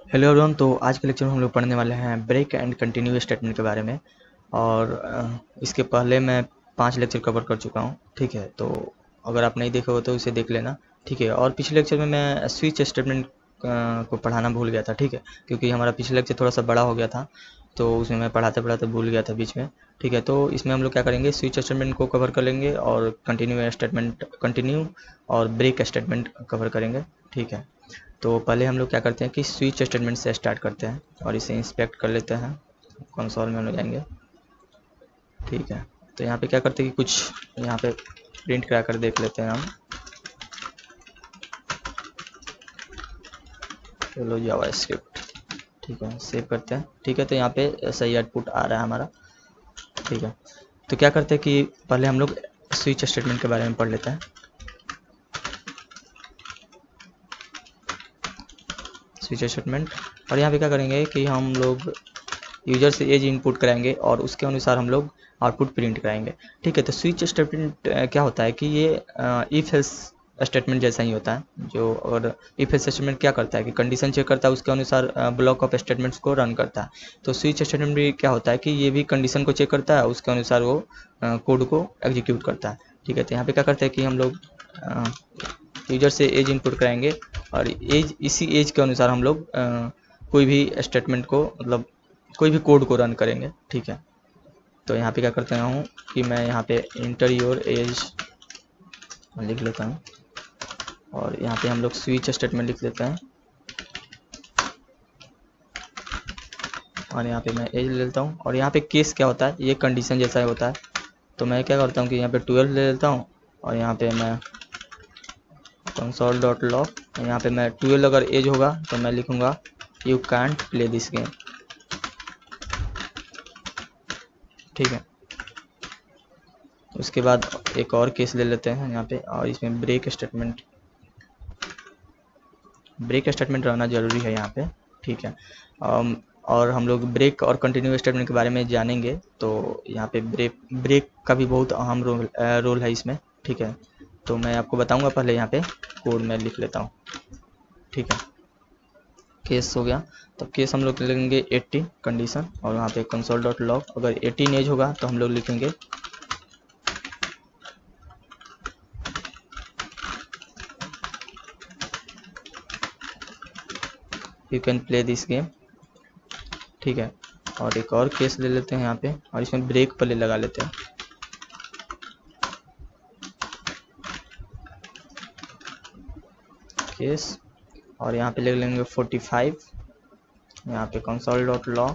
Hello everyone. तो आज के लेक्चर में हम लोग पढ़ने वाले हैं ब्रेक एंड कंटिन्यू स्टेटमेंट के बारे में। और इसके पहले मैं 5 लेक्चर कवर कर चुका हूं। ठीक है, तो अगर आप नहीं देखे हो तो इसे देख लेना। ठीक है, और पिछले लेक्चर में मैं स्विच स्टेटमेंट को पढ़ाना भूल गया था। ठीक है, क्योंकि हमारा पिछले लेक्चर थोड़ा सा बड़ा हो गया था, तो उसमें मैं पढ़ाते पढ़ाते भूल गया था बीच में। ठीक है, तो इसमें हम लोग क्या करेंगे, स्विच स्टेटमेंट को कवर कर लेंगे और कंटिन्यू और ब्रेक स्टेटमेंट कवर करेंगे। ठीक है, तो पहले हम लोग क्या करते हैं कि स्विच स्टेटमेंट से स्टार्ट करते हैं और इसे इंस्पेक्ट कर लेते हैं। कंसोल में हम लोग जाएंगे। ठीक है, तो यहाँ पे क्या करते हैं कि कुछ यहाँ पे प्रिंट करा कर देख लेते हैं हम। चलो जावास्क्रिप्ट। ठीक है, सेव करते हैं। ठीक है, तो यहाँ पे सही आउटपुट आ रहा है हमारा। ठीक है, तो क्या करते हैं कि पहले हम लोग स्विच स्टेटमेंट के बारे में पढ़ लेते हैं। स्विच स्टेटमेंट, और यहाँ पे क्या करेंगे कि हम लोग यूजर से एज इनपुट कराएंगे और उसके अनुसार हम लोग आउटपुट प्रिंट कराएंगे। ठीक है, तो स्विच स्टेटमेंट क्या होता है कि ये इफ एल्स स्टेटमेंट जैसा ही होता है। जो अगर इफ एल्स स्टेटमेंट क्या करता है कि कंडीशन चेक करता है, उसके अनुसार ब्लॉक ऑफ स्टेटमेंट्स को रन करता है। तो स्विच स्टेटमेंट भी क्या होता है कि ये भी कंडीशन को चेक करता है, उसके अनुसार वो कोड को एग्जीक्यूट करता है। ठीक है, तो यहाँ पे क्या करते हैं कि हम लोग यूजर से एज इनपुट कराएंगे और एज, इसी एज के अनुसार हम लोग कोई भी स्टेटमेंट को, मतलब कोई भी कोड को रन करेंगे। ठीक है, तो यहाँ पे क्या करते हूँ कि मैं यहाँ पे इंटर योर एज लिख लेता हूँ और यहाँ पे हम लोग स्विच स्टेटमेंट लिख लेते हैं और यहाँ पे मैं एज ले लेता हूँ। और यहाँ पे केस क्या होता है, ये कंडीशन जैसा ही होता है। तो मैं क्या करता हूँ कि यहाँ पे 12 ले लेता हूँ और यहाँ पे मैं console.log, यहाँ पे मैं 12 अगर एज होगा तो मैं लिखूँगा you can't play this game. ठीक है, उसके बाद एक और केस ले लेते हैं यहाँ पे, और इसमें ब्रेक स्टेटमेंट रहना ज़रूरी है यहाँ पे। ठीक है, और हम लोग ब्रेक और कंटिन्यू स्टेटमेंट के बारे में जानेंगे। तो यहाँ पे ब्रेक का भी बहुत अहम रोल है इसमें। ठीक है, तो मैं आपको बताऊंगा। पहले यहाँ पे कोड में लिख लेता हूँ। ठीक है, केस हो गया। तो केस हम लोग लिखेंगे 18 कंडीशन और वहाँ पे console.log, अगर 18 एज होगा तो हम लोग लिखेंगे you can play this game. ठीक है, और एक और केस ले लेते हैं यहाँ पे और इसमें ब्रेक पहले लगा लेते हैं। केस, और यहाँ पे ले लेंगे 45, यहाँ पे console.log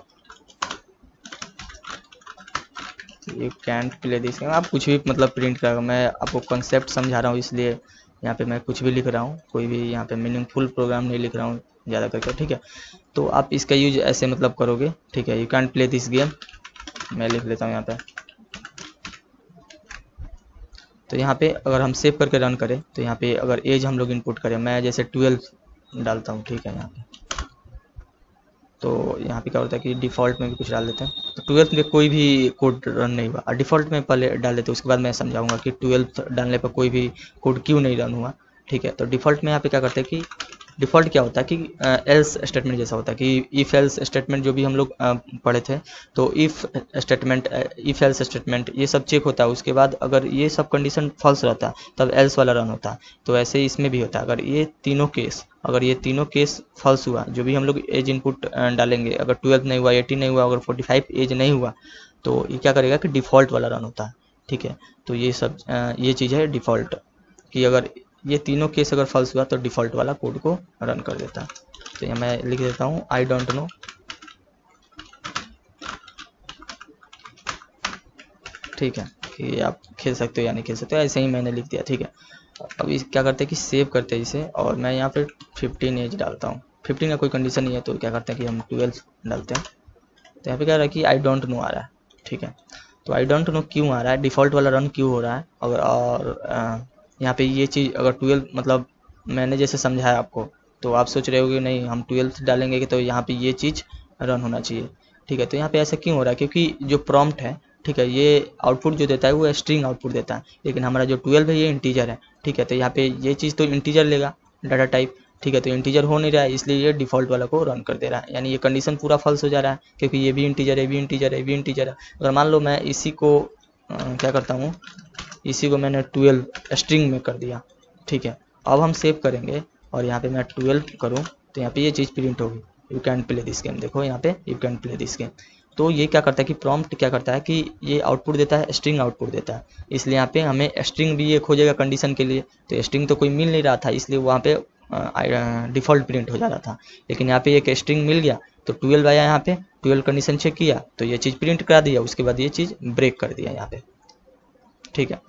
you can't play this game. आप कुछ भी मतलब प्रिंट करेगा, मैं आपको कॉन्सेप्ट समझा रहा हूँ इसलिए यहाँ पे मैं कुछ भी लिख रहा हूँ, कोई भी यहाँ पे मीनिंगफुल प्रोग्राम नहीं लिख रहा हूँ ज़्यादा करके। ठीक है, तो आप इसका यूज ऐसे मतलब करोगे। ठीक है, you can't play this game मैं लिख लेता हूँ यहाँ पे। तो यहाँ पे अगर हम सेव करके रन करें तो यहाँ पे अगर एज हम लोग इनपुट करें, मैं जैसे 12 डालता हूँ। ठीक है, यहाँ पे तो यहाँ पे क्या होता है कि डिफ़ॉल्ट में भी कुछ डाल देते हैं। तो 12th में कोई भी कोड रन नहीं हुआ और डिफ़ॉल्ट में पहले डाल देते हैं, उसके बाद मैं समझाऊंगा कि 12th डालने पर कोई भी कोड क्यों नहीं रन हुआ। ठीक है, तो डिफ़ॉल्ट में यहाँ पे क्या करते हैं कि डिफ़ॉल्ट क्या होता है कि एल्स स्टेटमेंट जैसा होता है कि इफ़ एल्स स्टेटमेंट जो भी हम लोग पढ़े थे। तो if statement, if else statement, ये सब चेक होता है। उसके बाद अगर ये सब कंडीशन फॉल्स रहता है तब एल्स वाला रन होता है। तो ऐसे ही इसमें भी होता है। अगर ये तीनों केस फॉल्स हुआ, जो भी हम लोग एज इनपुट डालेंगे, अगर 12 नहीं हुआ, 18 नहीं हुआ, अगर 45 एज नहीं हुआ, तो ये क्या करेगा कि डिफ़ॉल्ट वाला रन होता है। ठीक है, तो ये सब ये चीज़ है डिफ़ॉल्ट, कि अगर ये तीनों केस अगर फॉल्स हुआ तो डिफ़ॉल्ट वाला कोड को रन कर देता है। तो यहाँ मैं लिख देता हूँ आई डोंट नो। ठीक है, कि आप खेल सकते हो या नहीं खेल सकते हो, ऐसे ही मैंने लिख दिया। ठीक है, अब इस क्या करते हैं कि सेव करते हैं इसे और मैं यहाँ पे 15 एज डालता हूँ। 15 का कोई कंडीशन नहीं है, तो क्या करते हैं कि हम 12 डालते हैं। तो यहाँ पे क्या रहा है कि आई डोंट नो आ रहा है। ठीक है, तो आई डोंट नो क्यों आ रहा है, डिफ़ॉल्ट वाला रन क्यों हो रहा है। अगर और यहाँ पे ये चीज़ अगर 12 मतलब मैंने जैसे समझाया आपको, तो आप सोच रहे होगे नहीं हम 12 डालेंगे तो यहाँ पे ये चीज़ रन होना चाहिए। ठीक है, तो यहाँ पे ऐसा क्यों हो रहा है, क्योंकि जो प्रॉम्प्ट है, ठीक है, ये आउटपुट जो देता है वो स्ट्रिंग आउटपुट देता है, लेकिन हमारा जो 12 है ये इंटीजर है। ठीक है, तो यहाँ पे ये चीज़ तो इंटीजर लेगा डाटा टाइप, ठीक है। तो इंटीजर हो नहीं रहा है, इसलिए ये डिफ़ॉल्ट वाला को रन कर दे रहा है, यानी ये कंडीशन पूरा फॉल्स हो जा रहा है, क्योंकि ये भी इंटीजर है, ये भी इंटीजर है, ये भी इंटीजर है। अगर मान लो मैं इसी को क्या करता हूँ, इसी को मैंने 12 स्ट्रिंग में कर दिया, ठीक है। अब हम सेव करेंगे और यहाँ पे मैं 12 करूँ तो यहाँ पे ये चीज़ प्रिंट होगी, you can play this game. देखो यहाँ पे you can play this game. तो ये क्या करता है कि प्रॉम्प्ट क्या करता है कि ये आउटपुट देता है, स्ट्रिंग आउटपुट देता है, इसलिए यहाँ पे हमें स्ट्रिंग भी ये खोजेगा कंडीशन के लिए। तो स्ट्रिंग तो कोई मिल नहीं रहा था, इसलिए वहाँ पे डिफ़ॉल्ट प्रिंट हो जा रहा था, लेकिन यहाँ पे एक स्ट्रिंग मिल गया तो 12 आया, यहाँ पे 12 कंडीशन चेक किया तो ये चीज़ प्रिंट करा दिया, उसके बाद ये चीज़ ब्रेक कर दिया यहाँ पे, ठीक है।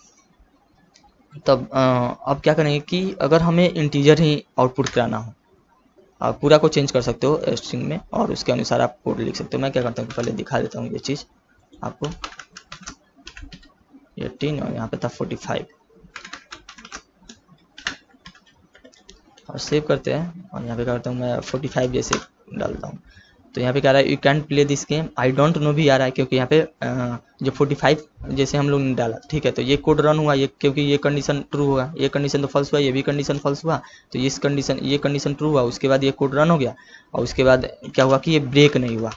तब अब क्या करेंगे कि अगर हमें इंटीजर ही आउटपुट कराना हो, आप पूरा को चेंज कर सकते हो स्ट्रिंग में और उसके अनुसार आप कोड लिख सकते हो। मैं क्या करता हूँ, पहले दिखा देता हूँ ये चीज़ आपको। 18 और यहाँ पे था 45 और सेव करते हैं और यहाँ पे क्या करता हूँ मैं 45 जैसे डालता हूँ। तो यहाँ पे क्या रहा है, you can play this game, I don't know भी आ रहा है, क्योंकि यहाँ पे जो 45 जैसे हम लोग ने डाला, ठीक है। तो ये कोड रन हुआ, ये क्योंकि ये कंडीशन ट्रू हुआ, ये कंडीशन तो फॉल्स हुआ, ये भी कंडीशन फॉल्स हुआ, तो ये कंडीशन ट्रू हुआ, उसके बाद ये कोड रन हो गया और उसके बाद क्या हुआ कि ये ब्रेक नहीं हुआ,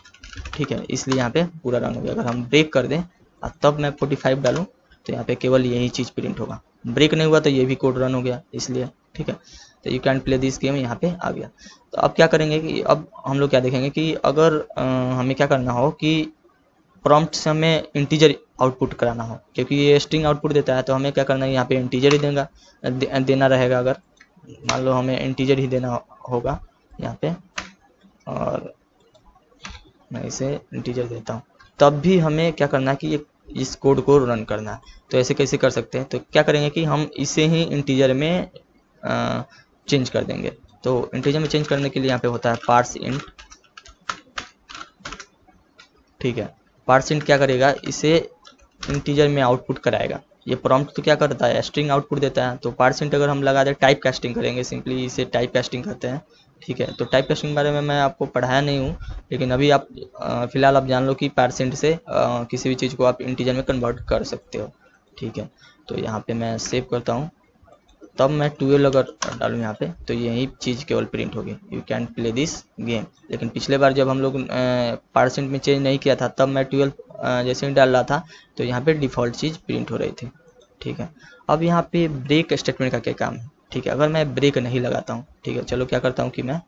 ठीक है, इसलिए यहाँ पे पूरा रन हो गया। अगर हम ब्रेक कर दें और तब मैं 45 डालूँ तो यहाँ पे केवल यही चीज़ प्रिंट होगा, ब्रेक नहीं हुआ तो ये भी कोड रन हो गया इसलिए, ठीक है। तो you can play this game यहाँ पे आ गया। तो अब क्या करेंगे कि अब हम लोग क्या देखेंगे कि अगर हमें क्या करना हो कि प्रॉम्प्ट से हमें इंटीजर आउटपुट कराना हो, क्योंकि ये स्ट्रिंग आउटपुट देता है, तो हमें क्या करना है, यहाँ पे इंटीजर ही देना रहेगा। अगर मान लो हमें इंटीजर ही देना होगा यहाँ पे और मैं इसे इंटीजर देता हूँ, तब भी हमें क्या करना है कि इस कोड को रन करना है। तो ऐसे कैसे कर सकते हैं, तो क्या करेंगे कि हम इसे ही इंटीजर में चेंज कर देंगे। तो इंटीजर में चेंज करने के लिए यहाँ पे होता है पार्स इंट, ठीक है। पार्स इंट क्या करेगा, इसे इंटीजर में आउटपुट कराएगा। ये प्रॉम्प्ट तो क्या करता है, स्ट्रिंग आउटपुट देता है, तो पार्स इंट अगर हम लगा दें, टाइप कास्टिंग करेंगे, सिंपली इसे टाइप कास्टिंग कहते हैं, ठीक है। तो टाइप कास्टिंग बारे में मैं आपको पढ़ाया नहीं हूँ, लेकिन अभी आप फिलहाल आप जान लो कि पार्स इंट से किसी भी चीज़ को आप इंटीजर में कन्वर्ट कर सकते हो, ठीक है। तो यहाँ पे मैं सेव करता हूँ, तब मैं 12 अगर डालूँ यहाँ पे तो यही चीज़ केवल प्रिंट होगी, you can play this game. लेकिन पिछले बार जब हम लोग % में चेंज नहीं किया था, तब मैं 12 जैसे ही डाल रहा था तो यहाँ पे डिफ़ॉल्ट चीज़ प्रिंट हो रही थी, ठीक है। अब यहाँ पे ब्रेक स्टेटमेंट का क्या काम है, ठीक है। अगर मैं ब्रेक नहीं लगाता हूँ, ठीक है, चलो क्या करता हूँ कि मैं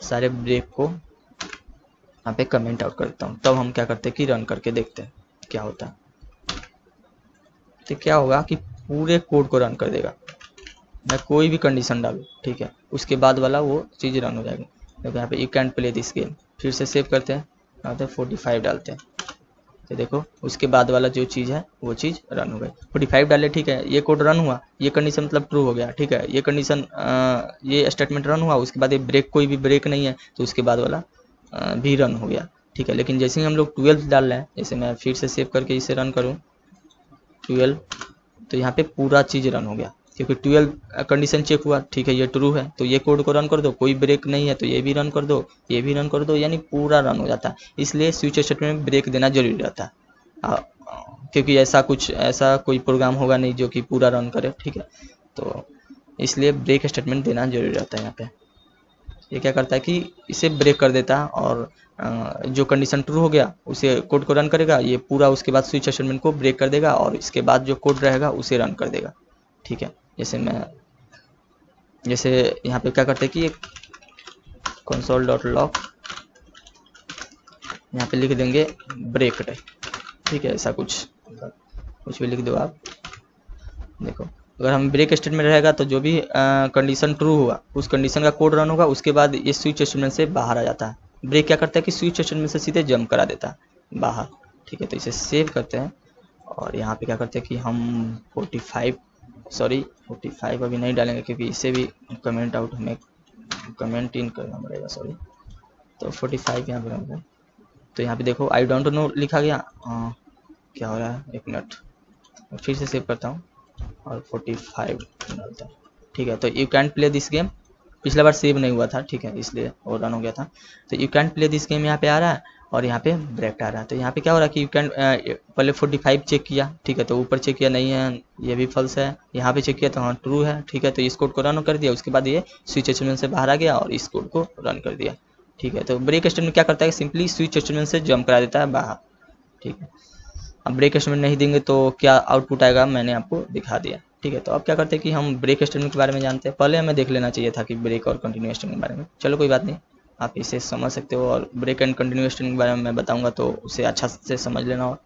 सारे ब्रेक को यहाँ पे कमेंट आउट करता हूँ, तब हम क्या करते हैं कि रन करके देखते हैं क्या होता है। तो क्या होगा कि पूरे कोड को रन कर देगा, मैं कोई भी कंडीशन डालूँ, ठीक है, उसके बाद वाला वो चीज़ रन हो जाएगी। देखो यहाँ पे you can play this game, फिर से सेव करते हैं, यहाँ पे 45 डालते हैं, तो देखो उसके बाद वाला जो चीज़ है वो चीज़ रन हो गई। 45 डाले, ठीक है, ये कोड रन हुआ, ये कंडीशन मतलब ट्रू हो गया, ठीक है, ये कंडीशन ये स्टेटमेंट रन हुआ, उसके बाद ये ब्रेक, कोई भी ब्रेक नहीं है, तो उसके बाद वाला भी रन हो गया, ठीक है। लेकिन जैसे ही हम लोग 12 डाल रहे हैं, जैसे मैं फिर से सेव करके इसे रन करूँ 12, तो यहाँ पे पूरा चीज़ रन हो गया, क्योंकि 12 कंडीशन चेक हुआ, ठीक है, ये ट्रू है, तो ये कोड को रन कर दो, कोई ब्रेक नहीं है तो ये भी रन कर दो, ये भी रन कर दो, यानी पूरा रन हो जाता है। इसलिए स्विच स्टेटमेंट में ब्रेक देना जरूरी रहता है, क्योंकि ऐसा कोई प्रोग्राम होगा नहीं जो कि पूरा रन करे, ठीक है। तो इसलिए ब्रेक स्टेटमेंट देना जरूरी रहता है। यहाँ पे ये क्या करता है कि इसे ब्रेक कर देता है और जो कंडीशन ट्रू हो गया उसे कोड को रन करेगा, ये पूरा उसके बाद स्विच स्टेटमेंट को ब्रेक कर देगा और इसके बाद जो कोड रहेगा उसे रन कर देगा, ठीक है। जैसे यहाँ पे क्या करते हैं कि console.log यहाँ पे लिख देंगे ब्रेक, ठीक है, ऐसा कुछ भी लिख दो आप। देखो अगर हम ब्रेक स्टेटमेंट रहेगा तो जो भी कंडीशन ट्रू हुआ उस कंडीशन का कोड रन होगा, उसके बाद ये स्विच स्टेटमेंट से बाहर आ जाता है। ब्रेक क्या करता है कि स्विच स्टेटमेंट से सीधे जंप करा देता है बाहर, ठीक है। तो इसे सेव करते हैं और यहाँ पे क्या करते हैं कि हम 45 अभी नहीं डालेंगे, क्योंकि इसे भी कमेंट आउट हमें कमेंट इन करना पड़ेगा, सॉरी। तो 45 यहाँ पे होगा। तो यहाँ पे देखो आई डोंट नो लिखा गया, क्या हो रहा है, एक मिनट, फिर से सेव करता हूँ और 45 डालता हूँ, ठीक है। तो you can play this game, पिछला बार सेव नहीं हुआ था, ठीक है, इसलिए वो रन हो गया था। तो you can play this game यहाँ पे आ रहा है और यहाँ पे ब्रेक आ रहा है। तो यहाँ पे क्या हो रहा है कि यू कैन पहले 45 चेक किया, ठीक है, तो ऊपर चेक किया नहीं है, ये भी फॉल्स है। यहाँ पे चेक किया तो हाँ ट्रू है, ठीक है, तो इस कोड को रन कर दिया। उसके बाद ये स्विच स्टेटमेंट से बाहर आ गया और इस कोड को रन कर दिया, ठीक है। तो ब्रेक स्टेटमेंट क्या करता है, सिंपली स्विच स्टेटमेंट से जंप करा देता है बाहर, ठीक है। अब ब्रेक स्टेटमेंट नहीं देंगे तो क्या आउटपुट आएगा मैंने आपको दिखा दिया, ठीक है। तो अब क्या करते हैं कि हम ब्रेक स्टेटमेंट के बारे में जानते हैं। पहले हमें देख लेना चाहिए था कि ब्रेक और कंटिन्यू स्टेटमेंट के बारे में, चलो कोई बात नहीं, आप इसे समझ सकते हो। और ब्रेक एंड कंटिन्यू स्टेटमेंट के बारे में मैं बताऊंगा तो उसे अच्छा से समझ लेना हो,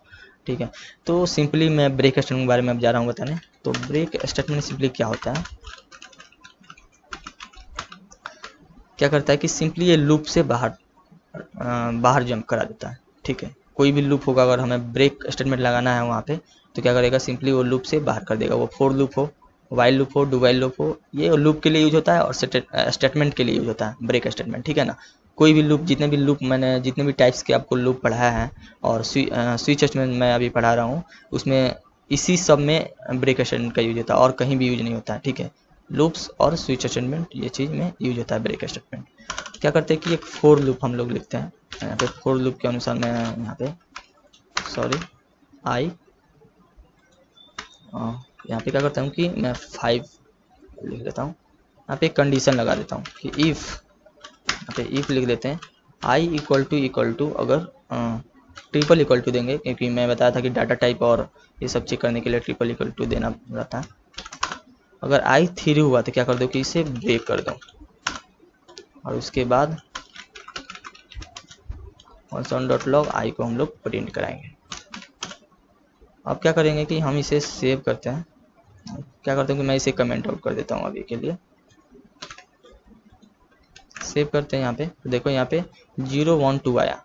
ठीक है। तो सिंपली मैं ब्रेक स्टेटमेंट के बारे में अब जा रहा हूँ बताने। तो ब्रेक स्टेटमेंट सिंपली क्या होता है, क्या करता है कि सिंपली ये लूप से बाहर जंप करा देता है, ठीक है। कोई भी लूप होगा, अगर हमें ब्रेक स्टेटमेंट लगाना है वहाँ पे, तो क्या करेगा, सिंपली वो लूप से बाहर कर देगा। वो फॉर लूप हो, वाइल लूप हो, डू वाइल लूप हो, ये लूप के लिए यूज होता है और स्टेटमेंट के लिए यूज होता है ब्रेक स्टेटमेंट, ठीक है ना। कोई भी लूप, जितने भी लूप मैंने जितने भी टाइप्स के आपको लूप पढ़ाया है और स्विच स्टेटमेंट मैं अभी पढ़ा रहा हूँ, उसमें इसी सब में ब्रेक स्टेटमेंट का यूज होता है और कहीं भी यूज नहीं होता है, ठीक है। लूप्स और स्विच स्टेटमेंट ये चीज़ में यूज होता है ब्रेक स्टेटमेंट। क्या करते हैं कि एक फोर लूप हम लोग लिखते हैं यहाँ पे। फोर लूप के अनुसार मैं यहाँ पे यहाँ पे क्या करता हूँ कि मैं 5 लिख देता हूँ। यहाँ पे एक कंडीशन लगा देता हूँ कि इफ़, यहाँ पे इफ़ लिख देते हैं आई इक्वल टू अगर ट्रिपल इक्वल टू देंगे, क्योंकि मैं बताया था कि डाटा टाइप और ये सब चेक करने के लिए ट्रिपल इक्वल टू देना रहता है। अगर आई 3 हुआ तो क्या कर दो कि इसे ब्रेक कर दो और उसके बाद console.log आई को हम लोग प्रिंट कराएंगे। अब क्या करेंगे कि हम इसे सेव करते हैं। क्या करते हैं कि मैं इसे कमेंट आउट कर देता हूँ अभी के लिए। सेव करते हैं यहाँ पे, तो देखो यहाँ पे 0 1 2 आया,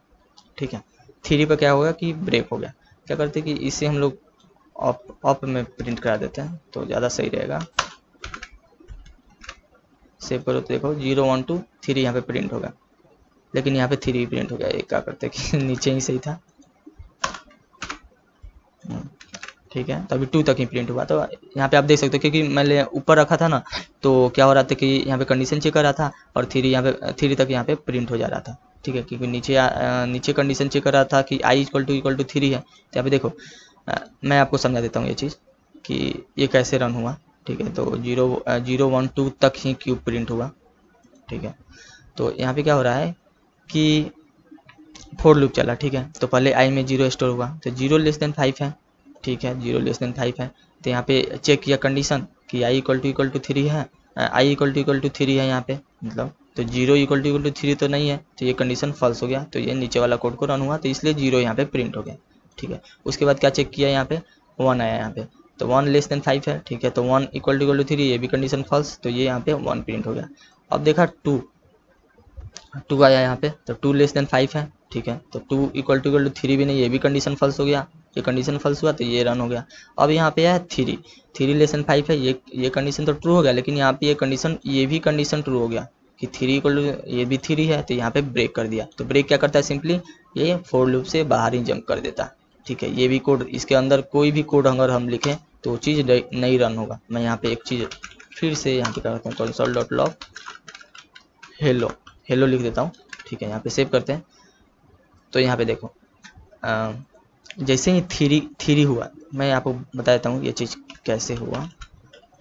ठीक है। 3 पर क्या होगा कि ब्रेक हो गया। क्या करते हैं कि इसे हम लोग ऑप में प्रिंट करा देते हैं तो ज़्यादा सही रहेगा। सेव करो तो देखो 0 1 2 3 यहाँ पे प्रिंट होगा, लेकिन यहाँ पे 3 प्रिंट हो गया। ये क्या करते हैं कि नीचे ही सही था, ठीक है। तो अभी 2 तक ही प्रिंट हुआ। तो यहाँ पे आप देख सकते हो, क्योंकि मैंने ऊपर रखा था ना, तो क्या हो रहा था कि यहाँ पे कंडीशन चेक कर रहा था और 3 यहाँ पे 3 तक यहाँ पे प्रिंट हो जा रहा था, ठीक है। क्योंकि नीचे कंडीशन चेक कर रहा था कि आई इक्वल टू 3 है। तो यहाँ पे देखो मैं आपको समझा देता हूँ ये चीज़ कि ये कैसे रन हुआ, ठीक है। तो 0 1 2 तक ही क्यूब प्रिंट हुआ, ठीक है। तो यहाँ पे क्या हो रहा है कि फोर लूप चला, ठीक है। तो पहले आई में 0 स्टोर हुआ, तो 0 लेस देन 5 है, ठीक है। 0 लेस देन 5 है, तो यहाँ पे चेक किया कंडीशन कि आई इक्वल टू 3 है, आई इक्वल टू 3 है यहाँ पे, मतलब तो 0 इक्वल टू 3 तो नहीं है, तो ये कंडीशन फॉल्स हो गया। तो ये नीचे वाला कोड को रन हुआ, तो इसलिए 0 यहाँ पे प्रिंट हो गया, ठीक है। उसके बाद क्या चेक किया, यहाँ पे 1 आया यहाँ पे, तो 1 लेस देन 5 है, ठीक है। तो 1 इक्वल टू 3, ये भी कंडीशन फॉल्स, तो ये यहाँ पे 1 प्रिंट हो गया। अब देखा 2 आया यहाँ पे, तो 2 लेस देन 5 है, ठीक है। तो 2 इक्वल टू 3 भी नहीं, ये भी कंडीशन फॉल्स हो गया। ये कंडीशन फॉल्स हुआ तो ये रन हो गया। अब यहाँ पे है 3 लेस देन 5 है, ये कंडीशन तो ट्रू हो गया, लेकिन यहाँ पे ये भी कंडीशन ट्रू हो गया कि 3 इक्वल टू ये भी 3 है, तो यहाँ पे ब्रेक कर दिया। तो ब्रेक क्या करता है, सिंपली ये फोर लूप से बाहर ही जंप कर देता है, ठीक है। ये भी कोड, इसके अंदर कोई भी कोड अगर हम लिखें तो वो चीज़ नहीं रन होगा। मैं यहाँ पे एक चीज़ फिर से यहाँ पे करता हूँ, console.log हेलो लिख देता हूँ, ठीक है। यहाँ पे सेव करते हैं। तो यहाँ पे देखो जैसे ही 3 हुआ, मैं आपको बता देता हूँ ये चीज़ कैसे हुआ,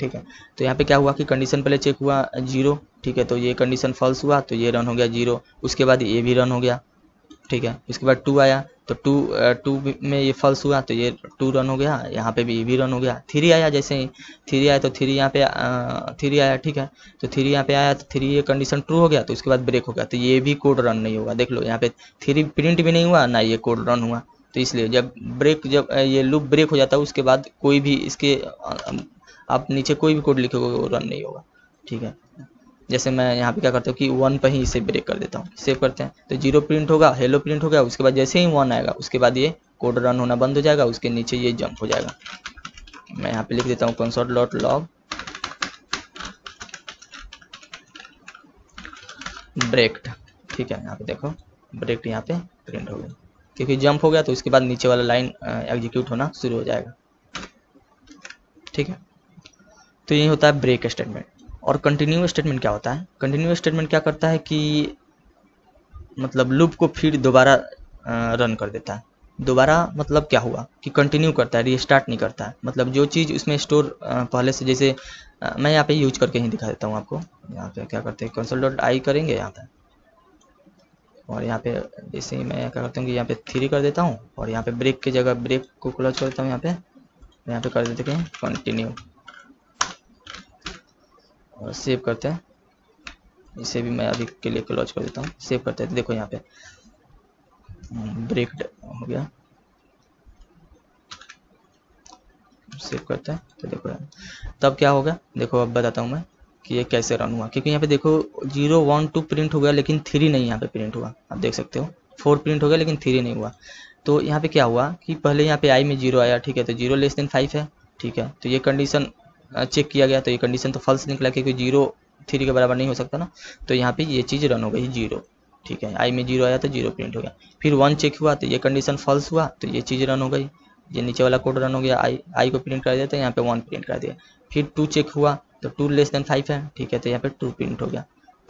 ठीक है। तो यहाँ पे क्या हुआ कि कंडीशन पहले चेक हुआ 0, ठीक है। तो ये कंडीशन फॉल्स हुआ, तो ये रन हो गया 0। उसके बाद ये भी रन हो गया, ठीक है। उसके बाद 2 आया, तो 2 में ये फॉल्स हुआ, तो ये 2 रन हो गया। यहाँ पे भी ये भी रन हो गया। 3 आया, जैसे ही 3 आया तो 3 यहाँ पे 3 आया, ठीक है। तो 3 यहाँ पे आया, तो 3 ये कंडीशन ट्रू हो गया, तो उसके बाद ब्रेक हो गया, तो ये भी कोड रन नहीं होगा। देख लो यहाँ पे 3 प्रिंट भी नहीं हुआ ना, ये कोड रन हुआ। तो इसलिए जब ये लूप ब्रेक हो जाता है, उसके बाद कोई भी इसके आप नीचे कोई भी कोड लिखोगे वो रन नहीं होगा, ठीक है। जैसे मैं यहाँ पे क्या करता हूँ कि 1 पर ही इसे ब्रेक कर देता हूँ। सेव करते हैं, तो 0 प्रिंट होगा, हेलो प्रिंट हो गया। उसके बाद जैसे ही 1 आएगा, उसके बाद ये कोड रन होना बंद हो जाएगा, उसके नीचे ये जंप हो जाएगा। मैं यहाँ पे लिख देता हूँ console.log ब्रेक्ड, ठीक है। यहाँ पे देखो ब्रेक्ड यहाँ पे प्रिंट हो गया, क्योंकि जंप हो गया, तो उसके बाद नीचे वाला लाइन एग्जीक्यूट होना शुरू हो जाएगा, ठीक है। तो यही होता है ब्रेक स्टेटमेंट। और कंटिन्यू स्टेटमेंट क्या होता है, कंटिन्यू स्टेटमेंट क्या करता है कि मतलब लूप को फिर दोबारा रन कर देता है। दोबारा मतलब क्या हुआ कि कंटिन्यू करता है, रीस्टार्ट नहीं करता है। मतलब जो चीज़ उसमें स्टोर पहले से, जैसे मैं यहाँ पे यूज करके ही दिखा देता हूँ आपको। यहाँ पे क्या करते हैं, console.i करेंगे यहाँ पे, और यहाँ पे जैसे ही मैं क्या करता हूँ कि यहाँ पे 3 कर देता हूँ, और यहाँ पे ब्रेक की जगह ब्रेक को क्लोज करता हूँ। यहाँ पे कर देते हैं कंटिन्यू, और सेव करते हैं। इसे भी मैं अभी के लिए क्लोज कर देता हूँ, सेव करते हैं। तो देखो यहाँ पे ब्रेक हो गया, सेव करते हैं। तो देखो तब क्या होगा, देखो अब बताता हूँ मैं कि ये कैसे रन हुआ। क्योंकि यहाँ पे देखो 0 1 2 प्रिंट हो गया, लेकिन 3 नहीं यहाँ पे प्रिंट हुआ। आप देख सकते हो 4 प्रिंट हो गया लेकिन 3 नहीं हुआ। तो यहाँ पे क्या हुआ कि पहले यहाँ पे आई में 0 आया, ठीक है, तो 0 लेस देन 5 है, ठीक है। तो ये कंडीशन चेक किया गया, तो ये कंडीशन तो फॉल्स निकला, क्योंकि 0 3 के बराबर नहीं हो सकता ना। तो यहाँ पे ये चीज़ रन हो गई 0, ठीक है। आई में 0 आया तो 0 प्रिंट हो गया। फिर 1 चेक हुआ तो ये कंडीशन फॉल्स हुआ, तो ये चीज़ रन हो गई। ये नीचे वाला कोड रन हो गया, आई को प्रिंट कर दिया, तो यहाँ पे 1 प्रिंट कर दिया। फिर 2 चेक हुआ तो 2 लेस देन 5 है, ठीक है, तो यहाँ पे 2 प्रिंट हो गया।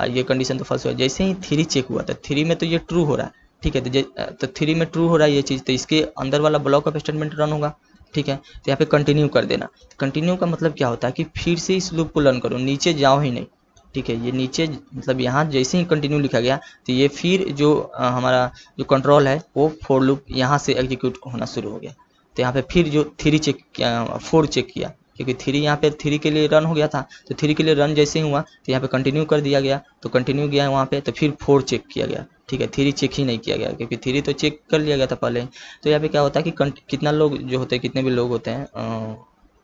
ये कंडीशन तो फॉल्स हुआ। जैसे ही 3 चेक हुआ तो 3 में तो ये ट्रू हो रहा है, ठीक है। तो 3 में ट्रू हो रहा है ये चीज़, तो इसके अंदर वाला ब्लॉक ऑफ स्टेटमेंट रन होगा, ठीक है। तो यहाँ पे कंटिन्यू कर देना। कंटिन्यू का मतलब क्या होता है कि फिर से इस लूप को रन करो, नीचे जाओ ही नहीं, ठीक है। ये नीचे मतलब यहाँ जैसे ही कंटिन्यू लिखा गया तो ये फिर जो हमारा जो कंट्रोल है वो फॉर लूप यहाँ से एग्जीक्यूट होना शुरू हो गया। तो यहाँ पे फिर जो 3 चेक किया, 4 चेक किया, क्योंकि 3 यहाँ पे 3 के लिए रन हो गया था। तो 3 के लिए रन जैसे ही हुआ तो यहाँ पे कंटिन्यू कर दिया गया, तो कंटिन्यू गया वहाँ पे, तो फिर 4 चेक किया गया, ठीक है। 3 चेक ही नहीं किया गया, क्योंकि 3 तो चेक कर लिया गया था पहले। तो यहाँ पे क्या होता है कि कितना लोग जो होते हैं, कितने भी लोग होते हैं,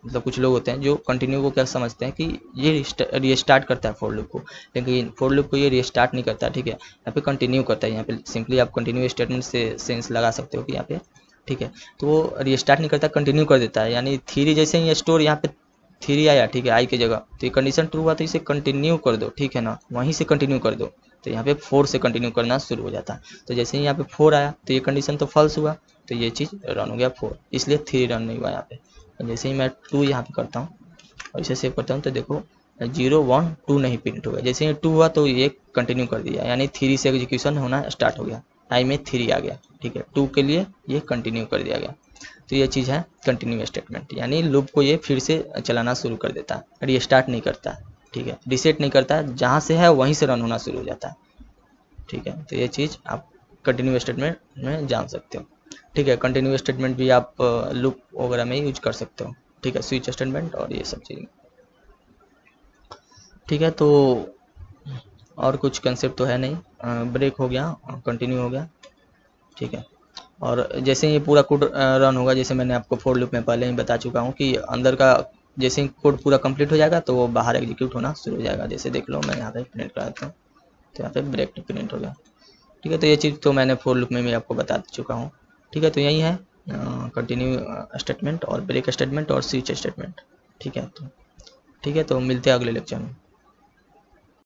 मतलब कुछ लोग होते हैं जो कंटिन्यू को क्या समझते हैं कि ये रीस्टार्ट करता है फॉर लूप को, लेकिन फॉर लूप को ये रीस्टार्ट नहीं करता, ठीक है। यहाँ पे कंटिन्यू करता है। यहाँ पे सिंपली आप कंटिन्यू स्टेटमेंट से सेंस लगा सकते हो कि यहाँ पे, ठीक है, तो वो रीस्टार्ट नहीं करता, कंटिन्यू कर देता है। यानी 3 जैसे ही स्टोर यहाँ पे 3 आया, ठीक है, आई की जगह, तो ये कंडीशन ट्रू हुआ तो इसे कंटिन्यू कर दो, ठीक है ना, वहीं से कंटिन्यू कर दो। तो यहाँ पे 4 से कंटिन्यू करना शुरू हो जाता है। तो जैसे ही यहाँ पे 4 आया तो ये कंडीशन तो फॉल्स हुआ, तो ये चीज़ रन हो गया 4, इसलिए 3 रन नहीं हुआ यहाँ पे। जैसे ही मैं 2 यहाँ पे करता हूँ और इसे सेव करता हूँ, तो देखो 0 1 2 नहीं प्रिंट हुआ। जैसे ही 2 हुआ तो ये कंटिन्यू कर दिया, यानी 3 से एग्जीक्यूशन होना स्टार्ट हो गया। आई में 3 आ गया, ठीक है, 2 के लिए ये कंटिन्यू कर दिया गया। तो ये चीज़ है कंटिन्यू स्टेटमेंट, यानी लूप को ये फिर से चलाना शुरू कर देता है, रीस्टार्ट नहीं करता, ठीक है, रीसेट नहीं करता है, जहाँ से है वहीं से रन होना शुरू हो जाता है, ठीक है। तो ये चीज़ आप कंटिन्यू स्टेटमेंट में जान सकते हो, ठीक है। कंटिन्यू स्टेटमेंट भी आप लूप वगैरह में यूज कर सकते हो, ठीक है, स्विच स्टेटमेंट और ये सब चीज़ें, ठीक है। तो और कुछ कंसेप्ट तो है नहीं, ब्रेक हो गया, कंटिन्यू हो गया, ठीक है। और जैसे ये पूरा कोड रन होगा, जैसे मैंने आपको फॉर लूप में पहले ही बता चुका हूँ कि अंदर का जैसे ही कोड पूरा कंप्लीट हो जाएगा तो वो बाहर एग्जीक्यूट होना शुरू हो जाएगा। जैसे देख लो, मैं यहाँ पे प्रिंट करा देता हूँ, तो यहाँ पे ब्रेक प्रिंट हो गया, ठीक है। तो ये चीज़ तो मैंने फॉर लूप में भी आपको बता चुका हूँ, ठीक है। तो यही है कंटिन्यू स्टेटमेंट और ब्रेक स्टेटमेंट और स्विच स्टेटमेंट, ठीक है। तो ठीक है, तो मिलते हैं अगले लेक्चर में।